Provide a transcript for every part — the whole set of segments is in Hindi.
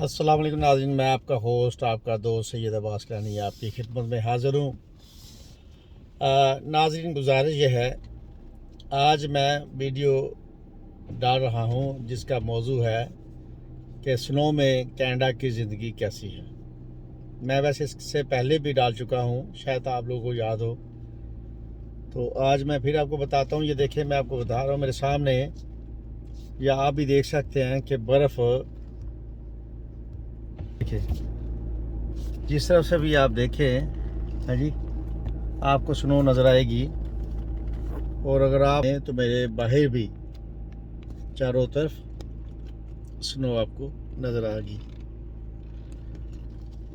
अस्सलाम वालेकुम नाज़रीन, मैं आपका होस्ट आपका दोस्त सैयद अब्बास किलानी आपकी खिदमत में हाज़िर हूँ। नाज़रीन, गुजारिश ये है, आज मैं वीडियो डाल रहा हूँ जिसका मौजू है कि स्नो में कनाडा की ज़िंदगी कैसी है। मैं वैसे इससे पहले भी डाल चुका हूँ, शायद आप लोगों को याद हो। तो आज मैं फिर आपको बताता हूँ। ये देखिए, मैं आपको बता रहा हूँ मेरे सामने, या आप भी देख सकते हैं कि बर्फ़ देखिए, जिस तरफ से भी आप देखें, हाँ जी, आपको स्नो नज़र आएगी। और अगर आप तो मेरे बाहर भी चारों तरफ स्नो आपको नज़र आएगी।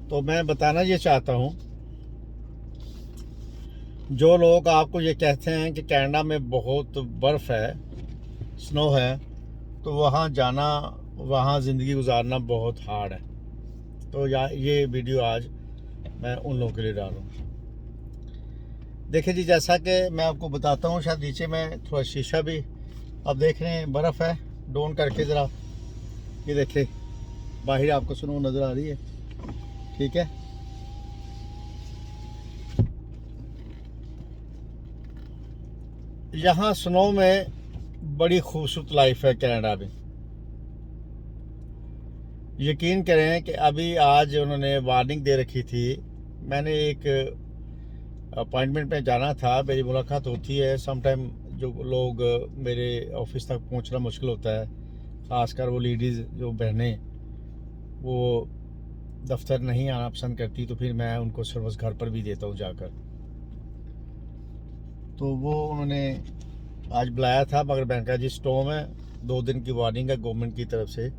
तो मैं बताना ये चाहता हूँ, जो लोग आपको ये कहते हैं कि कनाडा में बहुत बर्फ़ है, स्नो है, तो वहाँ जाना, वहाँ ज़िंदगी गुजारना बहुत हार्ड है। तो ये वीडियो आज मैं उन लोगों के लिए डालूँ। देखिए जी, जैसा कि मैं आपको बताता हूँ, शायद नीचे में थोड़ा शीशा भी आप देख रहे हैं, बर्फ़ है। डाउन करके ज़रा ये देखिए, बाहर आपको स्नो नज़र आ रही है, ठीक है। यहाँ स्नो में बड़ी खूबसूरत लाइफ है कनाडा में। यकीन करें कि अभी आज उन्होंने वार्निंग दे रखी थी। मैंने एक अपॉइंटमेंट में जाना था, मेरी मुलाकात होती है सम टाइम। जो लोग मेरे ऑफिस तक पहुंचना मुश्किल होता है, ख़ासकर वो लेडीज़ जो बहनें, वो दफ्तर नहीं आना पसंद करती, तो फिर मैं उनको सर्विस घर पर भी देता हूँ जाकर। तो वो उन्होंने आज बुलाया था, मगर मैंने कहा जी स्टॉर्म है, 2 दिन की वार्निंग है गवर्नमेंट की तरफ से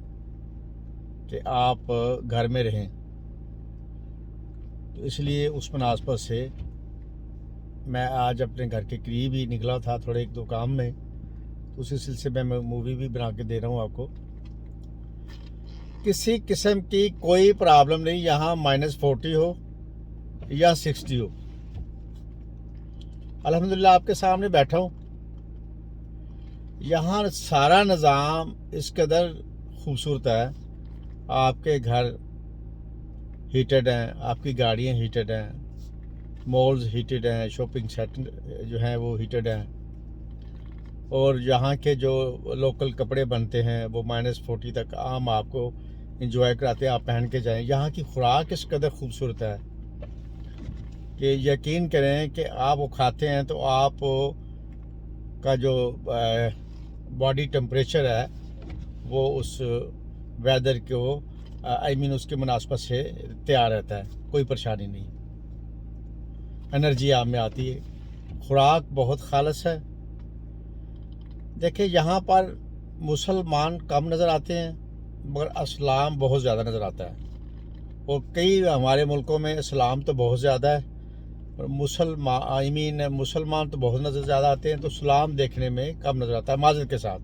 कि आप घर में रहें। तो इसलिए उस मुनासबत से मैं आज अपने घर के करीब ही निकला था, थोड़े एक दो काम में। तो उसी सिलसिले में मैं मूवी भी बना के दे रहा हूँ आपको। किसी किस्म की कोई प्रॉब्लम नहीं, यहाँ -40 हो या 60 हो, अल्हम्दुलिल्लाह आपके सामने बैठा हूँ। यहाँ सारा निज़ाम इस कदर खूबसूरत है। आपके घर हीटेड हैं, आपकी गाड़ियाँ हीटेड हैं, मॉल्स हीटेड हैं, शॉपिंग सेंटर जो हैं वो हीटेड हैं, और यहाँ के जो लोकल कपड़े बनते हैं वो -40 तक आम आपको इंजॉय कराते हैं, आप पहन के जाएं। यहाँ की खुराक इस कदर खूबसूरत है कि यकीन करें कि आप वो खाते हैं तो आप का जो बॉडी टेम्परेचर है वो उस वेदर को उसके मुनासबत से तैयार रहता है, कोई परेशानी नहीं, एनर्जी आप में आती है। खुराक बहुत खालिस है। देखिए, यहाँ पर मुसलमान कम नज़र आते हैं, मगर इस्लाम बहुत ज़्यादा नज़र आता है। और कई हमारे मुल्कों में इस्लाम तो बहुत ज़्यादा है, और मुसलमान तो बहुत नज़र ज़्यादा आते हैं, तो इस्लाम देखने में कम नज़र आता है, माज़रत के साथ।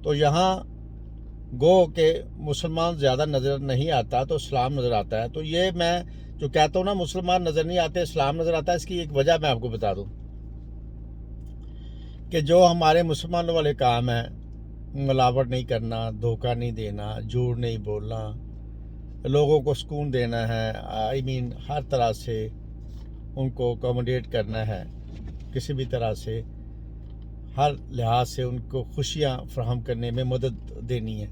तो यहाँ गो के मुसलमान ज़्यादा नज़र नहीं आता, तो इस्लाम नज़र आता है। तो ये मैं जो कहता हूँ ना, मुसलमान नज़र नहीं आते, इस्लाम नज़र आता है, इसकी एक वजह मैं आपको बता दूँ कि जो हमारे मुसलमानों वाले काम हैं, मिलावट नहीं करना, धोखा नहीं देना, झूठ नहीं बोलना, लोगों को सुकून देना है, हर तरह से उनको अकोमोडेट करना है, किसी भी तरह से हर लिहाज से उनको खुशियाँ फराहम करने में मदद देनी है।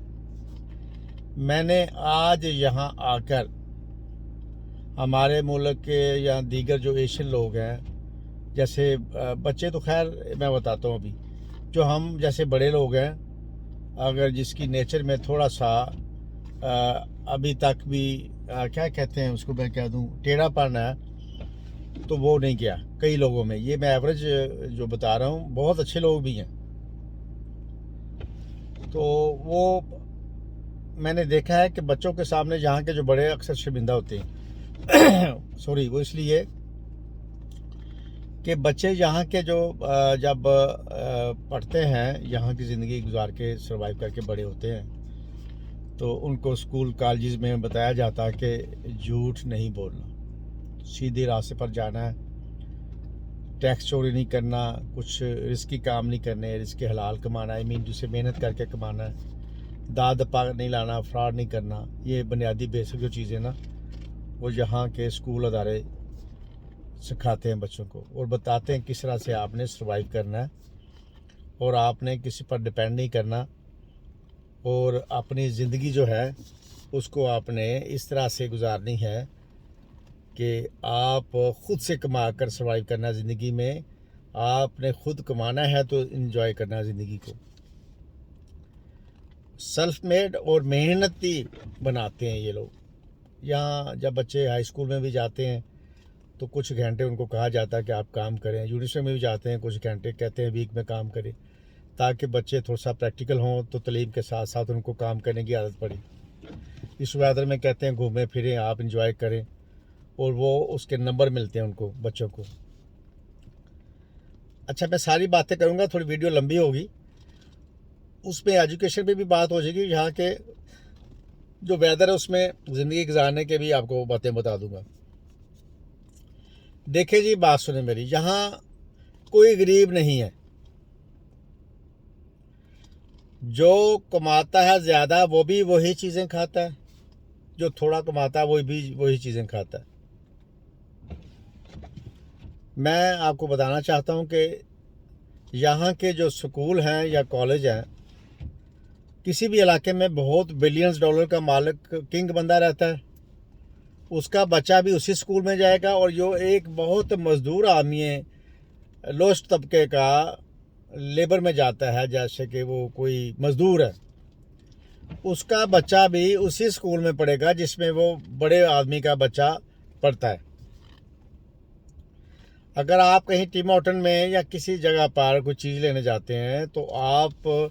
मैंने आज यहाँ आकर हमारे मुल्क के या दीगर जो एशियन लोग हैं, जैसे बच्चे तो खैर मैं बताता हूँ, अभी जो हम जैसे बड़े लोग हैं, अगर जिसकी नेचर में थोड़ा सा अभी तक भी क्या कहते हैं उसको, मैं कह दूँ, टेढ़ापन है, तो वो नहीं गया कई लोगों में। ये मैं एवरेज जो बता रहा हूँ, बहुत अच्छे लोग भी हैं। तो वो मैंने देखा है कि बच्चों के सामने यहाँ के जो बड़े अक्सर शर्मिंदा होते हैं सॉरी, वो इसलिए कि बच्चे यहाँ के जो जब पढ़ते हैं, यहाँ की ज़िंदगी गुजार के सर्वाइव करके बड़े होते हैं, तो उनको स्कूल कॉलेज में बताया जाता है कि झूठ नहीं बोलना, सीधे रास्ते पर जाना है, टैक्स चोरी नहीं करना, कुछ रिस्की काम नहीं करने, रिस्क हलाल कमाना है, जिसे मेहनत करके कमाना है, दाद पाक नहीं लाना, फ्रॉड नहीं करना, ये बुनियादी बेसिक जो चीज़ें ना वो यहाँ के स्कूल अदारे सिखाते हैं बच्चों को और बताते हैं किस तरह से आपने सर्वाइव करना है और आपने किसी पर डिपेंड नहीं करना और अपनी ज़िंदगी जो है उसको आपने इस तरह से गुजारनी है कि आप ख़ुद से कमा कर सर्वाइव करना है ज़िंदगी में। आपने ख़ुद कमाना है तो इन्जॉय करना है ज़िंदगी को। सेल्फ मेड और मेहनती बनाते हैं ये लोग। यहाँ जब बच्चे हाई स्कूल में भी जाते हैं तो कुछ घंटे उनको कहा जाता है कि आप काम करें। यूनिवर्सिटी में भी जाते हैं, कुछ घंटे कहते हैं वीक में काम करें, ताकि बच्चे थोड़ा सा प्रैक्टिकल हों तो तालीम के साथ साथ उनको काम करने की आदत पड़ी। इस वेदर में कहते हैं घूमें फिरें, आप इंजॉय करें और वो उसके नंबर मिलते हैं उनको, बच्चों को। अच्छा, मैं सारी बातें करूँगा, थोड़ी वीडियो लंबी होगी, उसमें एजुकेशन पे भी बात हो जाएगी। यहाँ के जो वेदर है उसमें ज़िंदगी गुजारने के भी आपको बातें बता दूंगा। देखिए जी, बात सुने मेरी, यहाँ कोई गरीब नहीं है। जो कमाता है ज़्यादा वो भी वही चीज़ें खाता है, जो थोड़ा कमाता है वो भी वही चीज़ें खाता है। मैं आपको बताना चाहता हूँ कि यहाँ के जो स्कूल हैं या कॉलेज हैं, किसी भी इलाके में बहुत बिलियंस डॉलर का मालिक किंग बंदा रहता है, उसका बच्चा भी उसी स्कूल में जाएगा। और जो एक बहुत मज़दूर आदमी है, लोएस्ट तबके का, लेबर में जाता है, जैसे कि वो कोई मज़दूर है, उसका बच्चा भी उसी स्कूल में पढ़ेगा जिसमें वो बड़े आदमी का बच्चा पढ़ता है। अगर आप कहीं टी मार्टन में या किसी जगह पर कोई चीज़ लेने जाते हैं तो आप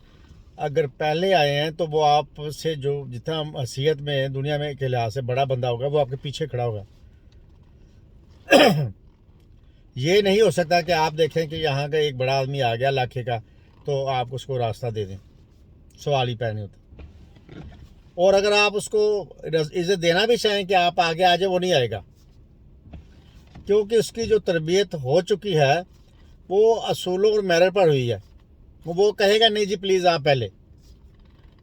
अगर पहले आए हैं तो वो आपसे जो जितना हैसियत में दुनिया में के लिहाज से बड़ा बंदा होगा वो आपके पीछे खड़ा होगा। ये नहीं हो सकता कि आप देखें कि यहाँ का एक बड़ा आदमी आ गया इलाके का तो आप उसको रास्ता दे दें, सवाल ही पैदा नहीं होता। और अगर आप उसको इज्जत देना भी चाहें कि आप आगे आ जाए, वो नहीं आएगा, क्योंकि उसकी जो तरबियत हो चुकी है वो असूलों और मेरिट पर हुई है। वो कहेगा नहीं जी प्लीज़ आप पहले,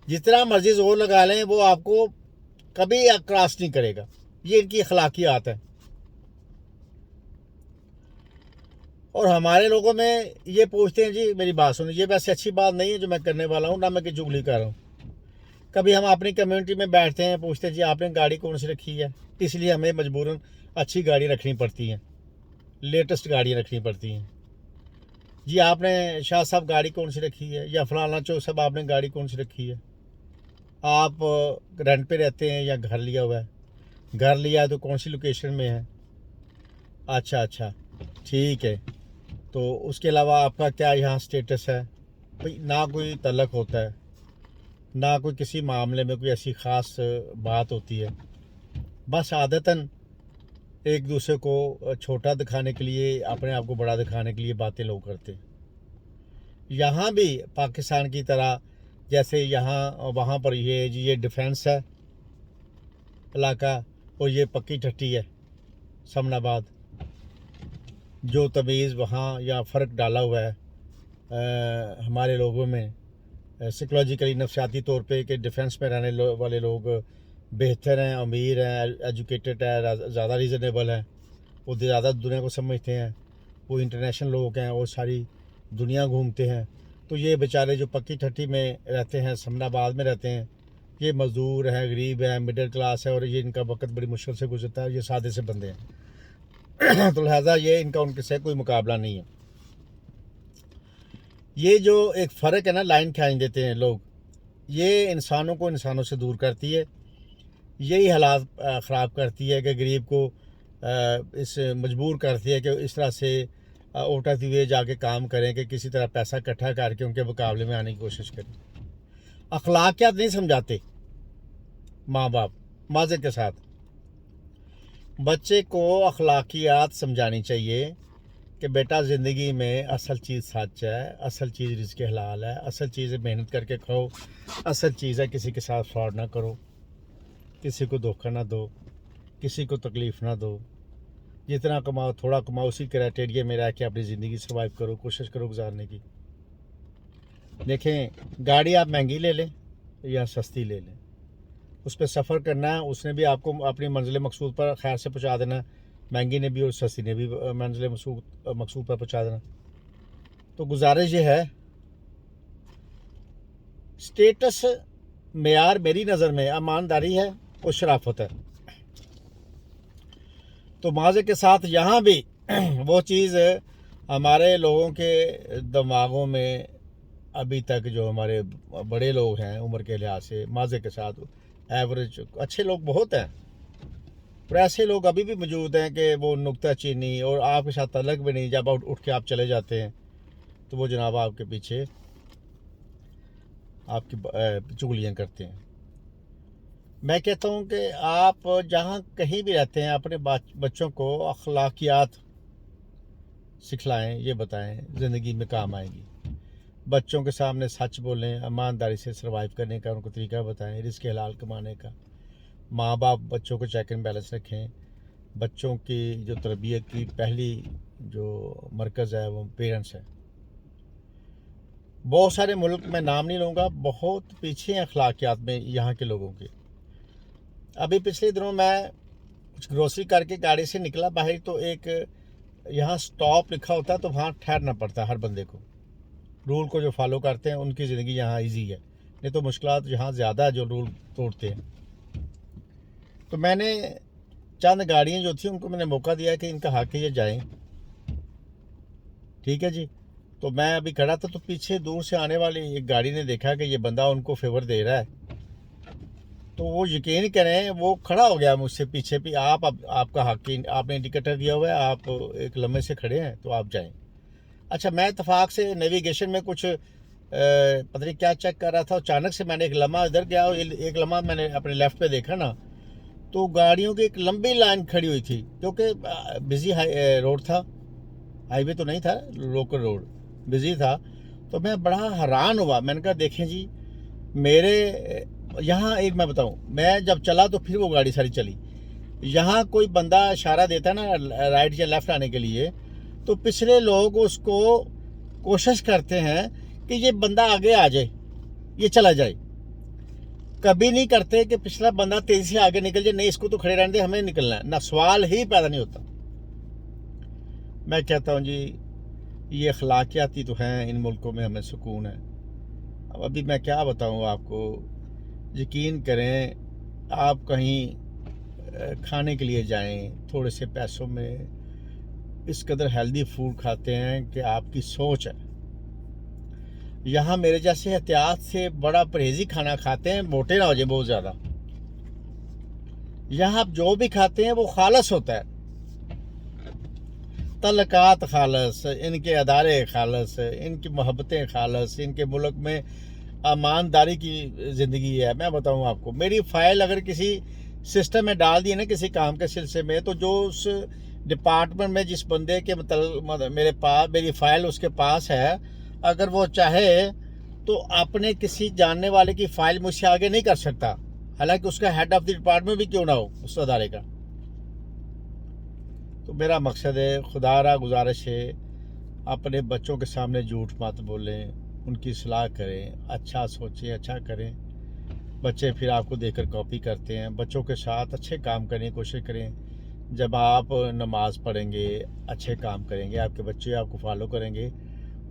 जितना मर्जी जोर लगा लें वो आपको कभी क्रॉस नहीं करेगा। ये इनकी अखलाकियात है। और हमारे लोगों में ये पूछते हैं जी, मेरी बात सुनिए, ये वैसे अच्छी बात नहीं है जो मैं करने वाला हूँ, ना मैं कि चुगली कर रहा हूँ। कभी हम अपनी कम्युनिटी में बैठते हैं, पूछते हैं जी आपने गाड़ी कौन सी रखी है, इसलिए हमें मजबूरन अच्छी गाड़ी रखनी पड़ती हैं, लेटेस्ट गाड़ियाँ रखनी पड़ती हैं। जी आपने शाह साहब गाड़ी कौन सी रखी है, या फलाना चौक साहब आपने गाड़ी कौन सी रखी है। आप रेंट पे रहते हैं या घर लिया हुआ है, घर लिया है तो कौन सी लोकेशन में है। अच्छा, ठीक है, तो उसके अलावा आपका क्या यहाँ स्टेटस है। भाई ना कोई तल्लक होता है, ना कोई किसी मामले में कोई ऐसी ख़ास बात होती है। बस आदतन एक दूसरे को छोटा दिखाने के लिए, अपने आप को बड़ा दिखाने के लिए बातें लोग करते हैं। यहाँ भी पाकिस्तान की तरह, जैसे यहाँ वहाँ पर ये डिफेंस है इलाका और ये पक्की टट्टी है समनाबाद, जो तमीज़ वहाँ या फ़र्क डाला हुआ है हमारे लोगों में साइकोलॉजिकली, नफसियाती तौर पे, कि डिफेंस में रहने वाले लोग बेहतर हैं, अमीर हैं, एजुकेटेड है, ज़्यादा रीज़नेबल हैं, वो ज़्यादा दुनिया को समझते हैं, वो इंटरनेशनल लोग हैं और सारी दुनिया घूमते हैं। तो ये बेचारे जो पक्की ठट्ठी में रहते हैं, समनाबाद में रहते हैं, ये मज़दूर हैं, गरीब हैं, मिडिल क्लास है और ये इनका वक्त बड़ी मुश्किल से गुजरता है। ये सादे से बंदे हैं तो लिहाजा ये इनका उनके से कोई मुकाबला नहीं है। ये जो एक फ़र्क है ना, लाइन खींच देते हैं लोग, ये इंसानों को इंसानों से दूर करती है। यही हालात ख़राब करती है कि गरीब को इस मजबूर करती है कि इस तरह से उठाते हुए जाके काम करें कि किसी तरह पैसा इकट्ठा करके उनके मुकाबले में आने की कोशिश करें। अखलाकियात नहीं समझाते माँ बाप माज़र के साथ। बच्चे को अखलाकियात समझानी चाहिए कि बेटा ज़िंदगी में असल चीज़ सच है, असल चीज़ रिज़्क़ हलाल है, असल चीज़ मेहनत करके खाओ, असल चीज़ है किसी के साथ फ्रॉड ना करो, किसी को धोखा ना दो, किसी को तकलीफ़ ना दो। जितना कमाओ थोड़ा कमाओ, उसी क्राइटेरिया में रह के अपनी ज़िंदगी सर्वाइव करो, कोशिश करो गुजारने की। देखें, गाड़ी आप महंगी ले लें, या सस्ती ले लें, उस पर सफ़र करना है, उसने भी आपको अपनी मंजिल मकसूद पर खैर से पहुंचा देना, महंगी ने भी और सस्ती ने भी मंजिल मकसूद पर पहुंचा देना। तो गुजारिश ये है, स्टेटस मेयार मेरी नज़र में ईमानदारी है और शराफत है। तो माज़े के साथ यहाँ भी वो चीज़ हमारे लोगों के दिमागों में अभी तक, जो हमारे बड़े लोग हैं उम्र के लिहाज से, माज़े के साथ एवरेज अच्छे लोग बहुत हैं, पर ऐसे लोग अभी भी मौजूद हैं कि वो नुक्ता चीनी और आपके साथ तलक भी नहीं, जब आप उठ के आप चले जाते हैं तो वो जनाब आपके पीछे आपकी चुगलियाँ करते हैं। मैं कहता हूँ कि आप जहाँ कहीं भी रहते हैं अपने बच्चों को अखलाकियात सिखलाएं, ये बताएं, ज़िंदगी में काम आएगी। बच्चों के सामने सच बोलें, ईमानदारी से सर्वाइव करने का उनको तरीका बताएं, रिस्क हलाल कमाने का। माँ बाप बच्चों को चेक एंड बैलेंस रखें। बच्चों की जो तरबियत की पहली जो मरकज़ है वो पेरेंट्स है। बहुत सारे मुल्क में नाम नहीं लूँगा, बहुत पीछे हैं अखलाकियात में यहाँ के लोगों के। अभी पिछले दिनों मैं कुछ ग्रोसरी करके गाड़ी से निकला बाहर, तो एक यहाँ स्टॉप लिखा होता है तो वहाँ ठहरना पड़ता है हर बंदे को। रूल को जो फॉलो करते हैं उनकी ज़िंदगी यहाँ इजी है, नहीं तो मुश्किलात यहाँ ज़्यादा है जो रूल तोड़ते हैं। तो मैंने चंद गाड़ियाँ जो थी उनको मैंने मौका दिया कि इनका हक है ये जाएँ, ठीक है जी। तो मैं अभी खड़ा था तो पीछे दूर से आने वाली एक गाड़ी ने देखा कि ये बंदा उनको फेवर दे रहा है, तो वो यकीन करें वो खड़ा हो गया मुझसे पीछे भी, आपका हक, आपने इंडिकेटर दिया हुआ है, आप एक लम्हे से खड़े हैं तो आप जाएं। अच्छा, मैं इतफाक से नेविगेशन में कुछ पता नहीं क्या चेक कर रहा था, अचानक से मैंने एक लम्हा इधर गया और एक लम्हा मैंने अपने लेफ़्ट पे देखा ना, तो गाड़ियों की एक लंबी लाइन खड़ी हुई थी, क्योंकि बिज़ी रोड था, हाईवे तो नहीं था, लोकल रोड बिज़ी था। तो मैं बड़ा हैरान हुआ, मैंने कहा देखें जी, मेरे यहाँ एक मैं बताऊँ, मैं जब चला तो फिर वो गाड़ी सारी चली। यहाँ कोई बंदा इशारा देता है ना राइट या लेफ़्ट आने के लिए, तो पिछले लोग उसको कोशिश करते हैं कि ये बंदा आगे आ जाए, ये चला जाए। कभी नहीं करते कि पिछला बंदा तेज़ी से आगे निकल जाए, नहीं इसको तो खड़े रहने दे, हमें निकलना है, ना सवाल ही पैदा नहीं होता। मैं कहता हूँ जी, ये अखलाकियाती तो हैं, इन मुल्कों में हमें सुकून है। अब अभी मैं क्या बताऊँ आपको, यकीन करें, आप कहीं खाने के लिए जाएं, थोड़े से पैसों में इस कदर हेल्दी फूड खाते हैं कि आपकी सोच है। यहाँ मेरे जैसे एहतियात से बड़ा परहेजी खाना खाते हैं, मोटे ना हो जाए बहुत ज़्यादा। यहाँ आप जो भी खाते हैं वो खालस होता है, तल्लकात खालस, इनके अदारे खालस, इनकी मोहब्बतें खालस, इनके मुल्क में ईमानदारी की ज़िंदगी है। मैं बताऊँ आपको, मेरी फ़ाइल अगर किसी सिस्टम में डाल दी है ना किसी काम के सिलसिले में, तो जो उस डिपार्टमेंट में जिस बंदे के मेरे पास मेरी फ़ाइल उसके पास है, अगर वो चाहे तो अपने किसी जानने वाले की फ़ाइल मुझसे आगे नहीं कर सकता, हालांकि उसका हेड ऑफ द डिपार्टमेंट भी क्यों ना हो उस अदारे का। तो मेरा मकसद है, खुदारा गुजारिश है, अपने बच्चों के सामने झूठ मत बोलें, उनकी सलाह करें, अच्छा सोचें, अच्छा करें। बच्चे फिर आपको देखकर कॉपी करते हैं। बच्चों के साथ अच्छे काम करने की कोशिश करें। जब आप नमाज़ पढ़ेंगे, अच्छे काम करेंगे, आपके बच्चे आपको फॉलो करेंगे,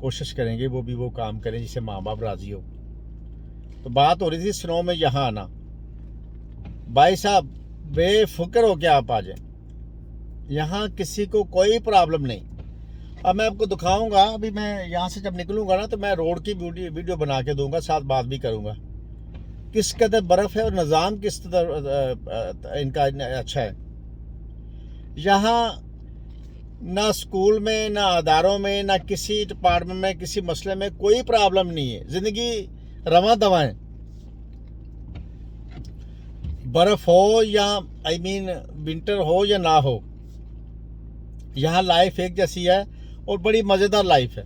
कोशिश करेंगे वो भी वो काम करें जिससे माँ बाप राज़ी हो। तो बात हो रही थी स्नो में यहाँ आना। भाई साहब, बेफिक्र हो के आप आ जाएं, यहाँ किसी को कोई प्रॉब्लम नहीं। अब मैं आपको दिखाऊंगा, अभी मैं यहाँ से जब निकलूंगा ना तो मैं रोड की वीडियो बना के दूंगा, साथ बात भी करूंगा किस कदर बर्फ़ है और निज़ाम किस कदर इनका अच्छा है। यहाँ ना स्कूल में, ना अदारों में, ना किसी डिपार्टमेंट में, किसी मसले में कोई प्रॉब्लम नहीं है। ज़िंदगी रवा दवा है, बर्फ़ हो या विंटर हो या ना हो, यहाँ लाइफ एक जैसी है और बड़ी मज़ेदार लाइफ है।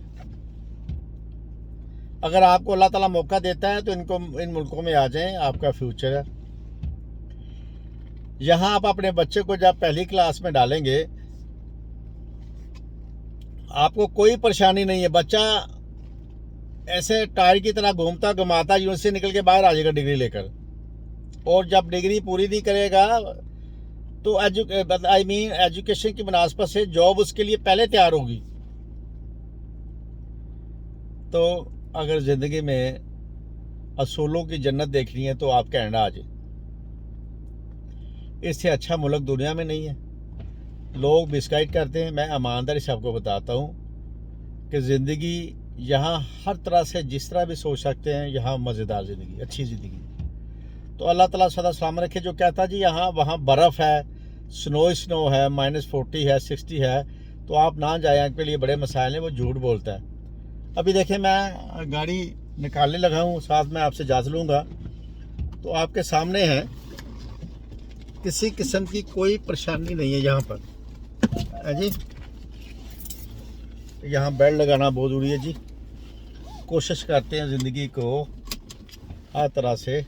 अगर आपको अल्लाह ताला मौका देता है तो इन मुल्कों में आ जाएं, आपका फ्यूचर है। यहाँ आप अपने बच्चे को जब पहली क्लास में डालेंगे, आपको कोई परेशानी नहीं है। बच्चा ऐसे टायर की तरह घूमता घुमाता यूनिवर्सिटी निकल के बाहर आ जाएगा डिग्री लेकर, और जब डिग्री पूरी नहीं करेगा तो एजुकेशन की मुनासबत से जॉब उसके लिए पहले तैयार होगी। तो अगर ज़िंदगी में असूलों की जन्नत देखनी है तो आप कनाडा आ जाए, इससे अच्छा मुल्क दुनिया में नहीं है। लोग मिसगाइड करते हैं, मैं ईमानदारी से आपको बताता हूँ कि ज़िंदगी यहाँ हर तरह से जिस तरह भी सोच सकते हैं, यहाँ मज़ेदार ज़िंदगी, अच्छी ज़िंदगी। तो अल्लाह ताला सदा सलामत रखे। जो कहता जी यहाँ वहाँ बर्फ़ है, स्नो है, -40 है, 60 है, तो आप ना जाए, आपके लिए बड़े मसाइल हैं, वो झूठ बोलता है। अभी देखें मैं गाड़ी निकालने लगा हूँ, साथ में आपसे जांच लूँगा। तो आपके सामने है, किसी किस्म की कोई परेशानी नहीं है यहाँ पर, है जी। यहाँ बेल्ट लगाना बहुत ज़रूरी है जी। कोशिश करते हैं ज़िंदगी को हर तरह से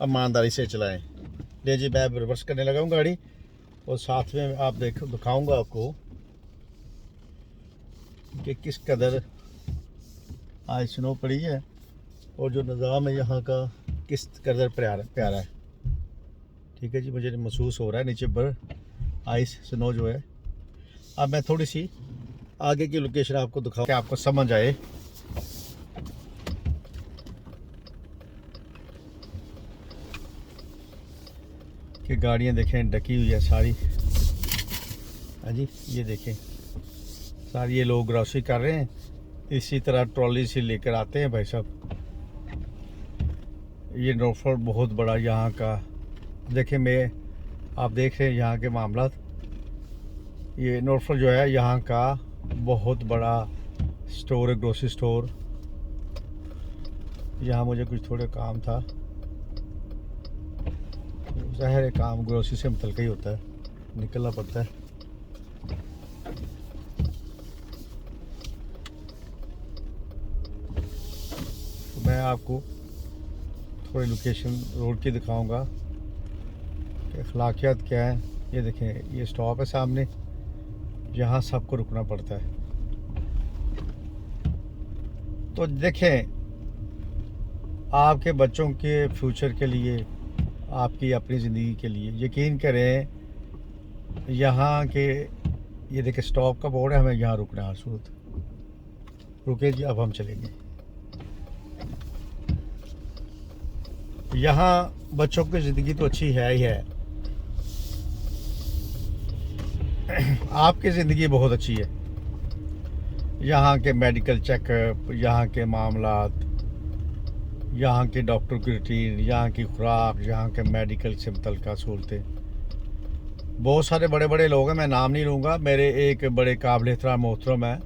ईमानदारी से चलाएं। ले जी, मैं रिवर्स करने लगा हूँ गाड़ी, और साथ में आप दिखाऊंगा आपको कि किस कदर आज स्नो पड़ी है और जो निज़ाम है यहाँ का किस कदर प्यारा है। ठीक है जी, मुझे महसूस हो रहा है नीचे पर आइस स्नो जो है। अब मैं थोड़ी सी आगे की लोकेशन आपको दिखाऊँ कि आपको समझ आए। कि गाड़ियाँ देखें ढकी हुई है सारी, हाँ जी, ये देखें सारी, ये लोग ग्रॉसरी कर रहे हैं, इसी तरह ट्रॉली से लेकर आते हैं भाई साहब। ये नॉर्फोल्क बहुत बड़ा यहाँ का देखें, मैं आप देख रहे हैं यहाँ के मामला। ये नॉर्फोल्क जो है यहाँ का बहुत बड़ा स्टोर है, ग्रोसरी स्टोर। यहाँ मुझे कुछ थोड़ा काम था, ज़ाहिर है काम ग्रोसरी से मुतल्लिक़ ही होता है, निकलना पड़ता है। तो मैं आपको थोड़ी लोकेशन रोड की दिखाऊंगा कि अखलाकियात क्या है। ये देखें, ये स्टॉप है सामने, यहाँ सबको रुकना पड़ता है। तो देखें, आपके बच्चों के फ्यूचर के लिए, आपकी अपनी ज़िंदगी के लिए, यकीन करें यहाँ के, ये देखें स्टॉप का बोर्ड है, हमें यहाँ रुकना है। सूरत रुके जी, अब हम चलेंगे। यहाँ बच्चों की ज़िंदगी तो अच्छी है ही है, आपकी ज़िंदगी बहुत अच्छी है। यहाँ के मेडिकल चेकअप, यहाँ के मामलात, यहाँ के डॉक्टर की रूटीन, यहाँ की खुराक, यहाँ के मेडिकल से मुतल्लिक़ सहूलतें। बहुत सारे बड़े बड़े लोग हैं, मैं नाम नहीं लूँगा। मेरे एक बड़े काबिल एहतराम मोहतरम है,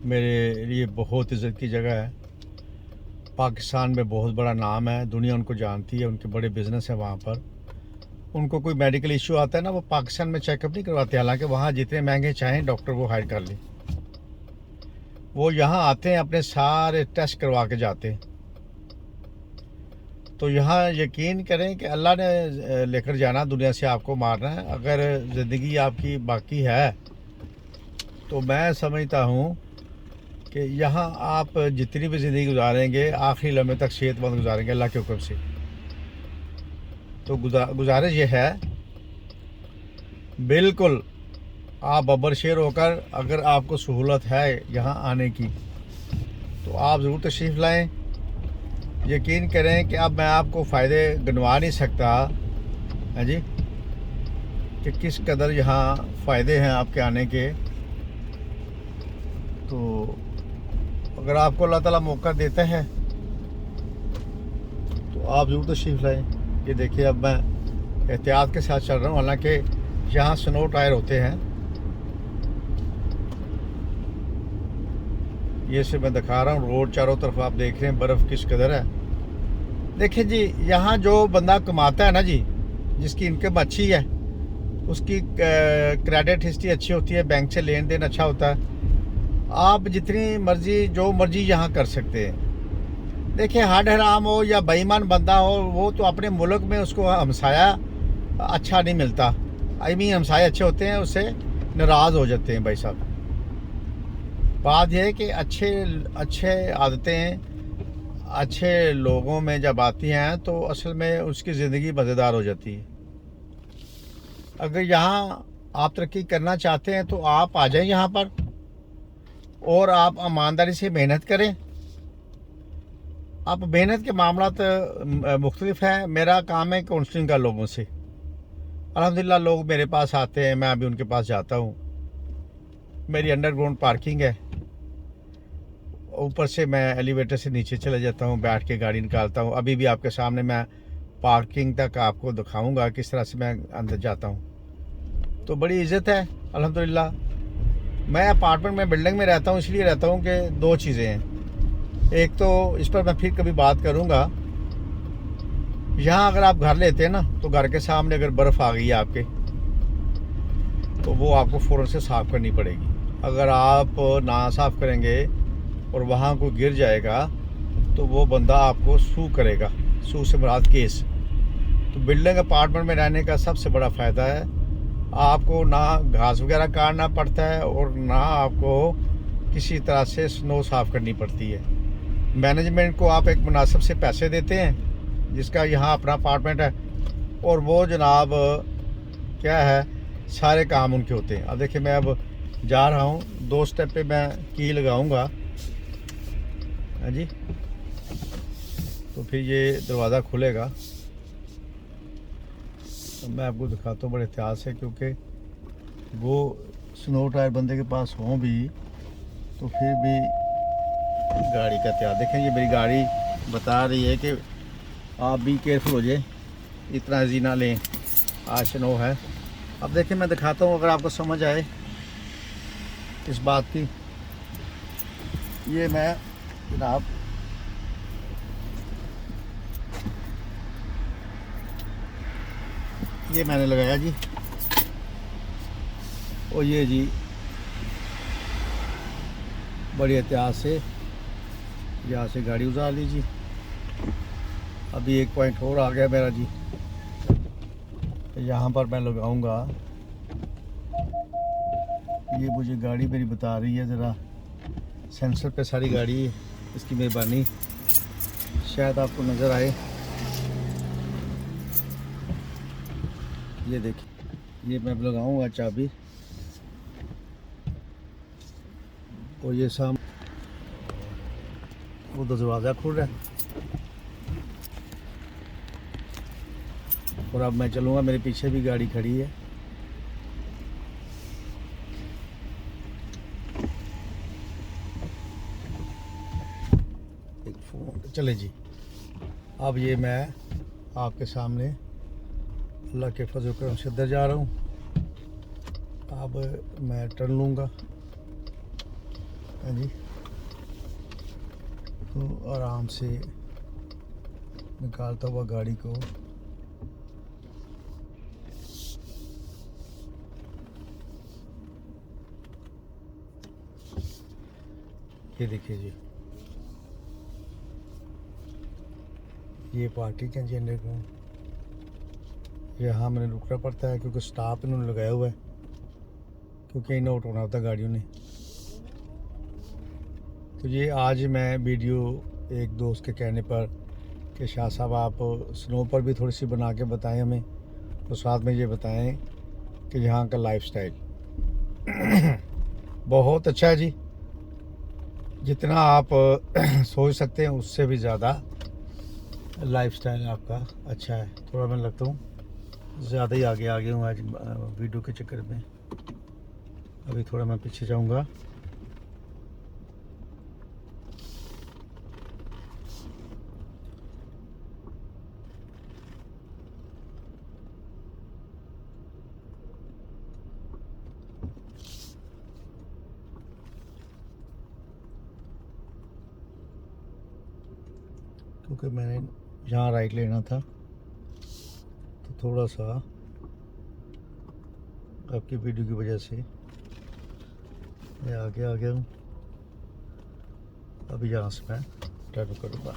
मेरे लिए बहुत इज़्ज़त की जगह है। पाकिस्तान में बहुत बड़ा नाम है, दुनिया उनको जानती है, उनके बड़े बिज़नेस हैं वहाँ पर। उनको कोई मेडिकल इशू आता है ना, वो पाकिस्तान में चेकअप नहीं करवाते, हालांकि वहाँ जितने महंगे चाहें डॉक्टर वो हायर कर लें। वो यहाँ आते हैं, अपने सारे टेस्ट करवा के जाते हैं। तो यहाँ यकीन करें कि अल्लाह ने लेकर जाना, दुनिया से आपको मारना है। अगर ज़िंदगी आपकी बाकी है तो मैं समझता हूँ कि यहाँ आप जितनी भी ज़िंदगी गुजारेंगे आखिरी लम्हे तक सेहतमंद गुजारेंगे अल्लाह के हुक्म से। तो गुजारिश ये है, बिल्कुल आप बब्बर शेर होकर, अगर आपको सहूलत है यहाँ आने की तो आप ज़रूर तशरीफ़ लाएँ। यकीन करें कि अब मैं आपको फ़ायदे गिनवा नहीं सकता है जी, कि किस कदर यहाँ फ़ायदे हैं आपके आने के। तो अगर आपको अल्लाह ताला मौका देता है तो आप ज़रूर तशरीफ़ लाएँ। ये देखिए, अब मैं एहतियात के साथ चल रहा हूँ, हालांकि यहाँ स्नो टायर होते हैं। ये से मैं दिखा रहा हूँ रोड, चारों तरफ आप देख रहे हैं बर्फ़ किस कदर है। देखिए जी, यहाँ जो बंदा कमाता है ना जी, जिसकी इनकम अच्छी है, उसकी क्रेडिट हिस्ट्री अच्छी होती है, बैंक से लेन देन अच्छा होता है, आप जितनी मर्जी जो मर्जी यहाँ कर सकते हैं। देखिए, हड हराम हो या बेईमान बंदा हो, वो तो अपने मुल्क में उसको हमसाया अच्छा नहीं मिलता। आई मीन हमसाए अच्छे होते हैं, उससे नाराज़ हो जाते हैं भाई साहब। बात यह है कि अच्छे अच्छे आदतें अच्छे लोगों में जब आती हैं तो असल में उसकी ज़िंदगी मज़ेदार हो जाती है। अगर यहाँ आप तरक्की करना चाहते हैं तो आप आ जाएं यहाँ पर, और आप ईमानदारी से मेहनत करें। आप मेहनत के मामला मुख्तलिफ हैं। मेरा काम है काउंसलिंग का लोगों से। अल्हम्दुलिल्लाह लोग मेरे पास आते हैं, मैं अभी उनके पास जाता हूँ। मेरी अंडरग्राउंड पार्किंग है, ऊपर से मैं एलिवेटर से नीचे चले जाता हूँ, बैठ के गाड़ी निकालता हूँ। अभी भी आपके सामने मैं पार्किंग तक आपको दिखाऊंगा किस तरह से मैं अंदर जाता हूँ। तो बड़ी इज़्ज़त है अल्हम्दुलिल्लाह। मैं अपार्टमेंट में बिल्डिंग में रहता हूँ, इसलिए रहता हूँ कि दो चीज़ें हैं। एक तो इस पर मैं फिर कभी बात करूँगा, यहाँ अगर आप घर लेते हैं ना तो घर के सामने अगर बर्फ़ आ गई है आपके, तो वो आपको फ़ौरन से साफ़ करनी पड़ेगी। अगर आप ना साफ़ करेंगे और वहाँ कोई गिर जाएगा तो वो बंदा आपको सू करेगा। सू से मुराद केस। तो बिल्डिंग अपार्टमेंट में रहने का सबसे बड़ा फ़ायदा है, आपको ना घास वगैरह काटना पड़ता है और ना आपको किसी तरह से स्नो साफ़ करनी पड़ती है। मैनेजमेंट को आप एक मुनासिब से पैसे देते हैं, जिसका यहाँ अपना अपार्टमेंट है, और वो जनाब क्या है, सारे काम उनके होते हैं। अब देखिए मैं अब जा रहा हूँ, 2 स्टेप पे मैं की लगाऊंगा। हाँ जी, तो फिर ये दरवाज़ा खुलेगा। तो मैं आपको दिखाता हूँ बड़े एहतियात से, क्योंकि वो स्नो टायर बंदे के पास हों भी तो फिर भी गाड़ी का एहतियात। देखें ये मेरी गाड़ी बता रही है कि आप भी केयरफुल हो जाए, इतना जी ना लें, आज स्नो है। अब देखें मैं दिखाता हूँ अगर आपको समझ आए इस बात की। ये मैं जनाब ये मैंने लगाया जी, और ये जी बड़ी एहतियात से यहाँ से गाड़ी उतार लीजिए। अभी एक पॉइंट और आ गया मेरा जी, यहाँ पर मैं लगाऊंगा। ये मुझे गाड़ी मेरी बता रही है, ज़रा सेंसर पे सारी गाड़ी, इसकी मेहरबानी, शायद आपको नज़र आए। ये देखिए, ये मैं लगाऊंगा चाबी, और ये सामने वो दरवाज़ा खुल रहा है, और अब मैं चलूँगा। मेरे पीछे भी गाड़ी खड़ी है। एक फ़ोन चले जी। अब ये मैं आपके सामने अल्लाह के फजल करम से अंदर जा रहा हूँ। अब मैं टर्न लूँगा। हाँ जी, तो आराम से निकालता हुआ गाड़ी को। ये देखिए जी, ये पार्किंग है जी अंडरग्राउंड। यहाँ मैंने रुकना पड़ता है क्योंकि स्टॉप इन्होंने लगाया हुआ है, क्योंकि इन्हें उठाना होता है गाड़ियों ने। तो ये आज मैं वीडियो एक दोस्त के कहने पर कि शाह साहब आप स्नो पर भी थोड़ी सी बना के बताएं हमें, तो साथ में ये बताएं कि यहाँ का लाइफस्टाइल बहुत अच्छा है जी। जितना आप सोच सकते हैं उससे भी ज़्यादा लाइफस्टाइल आपका अच्छा है। थोड़ा मैं लगता हूँ ज़्यादा ही आगे आ गया हूँ आज वीडियो के चक्कर में। अभी थोड़ा मैं पीछे जाऊँगा। क्योंकि मैंने यहाँ राइट लेना था, तो थोड़ा सा आपकी वीडियो की वजह से मैं आगे आ गया हूँ। अभी यहाँ से मैं टर्न करूँगा।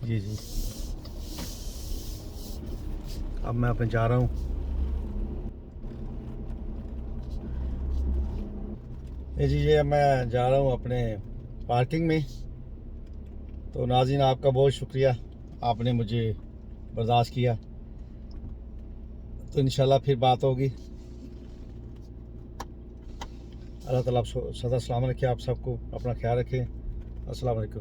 जी जी, अब मैं अपने जा रहा हूँ। ये मैं जा रहा हूँ अपने पार्किंग में। तो नाज़रीन, आपका बहुत शुक्रिया, आपने मुझे बर्दाश्त किया। तो इंशाल्लाह फिर बात होगी। अल्लाह ताला आप सदा सलामत रखे, आप सबको, अपना ख्याल रखें। अस्सलाम वालेकुम।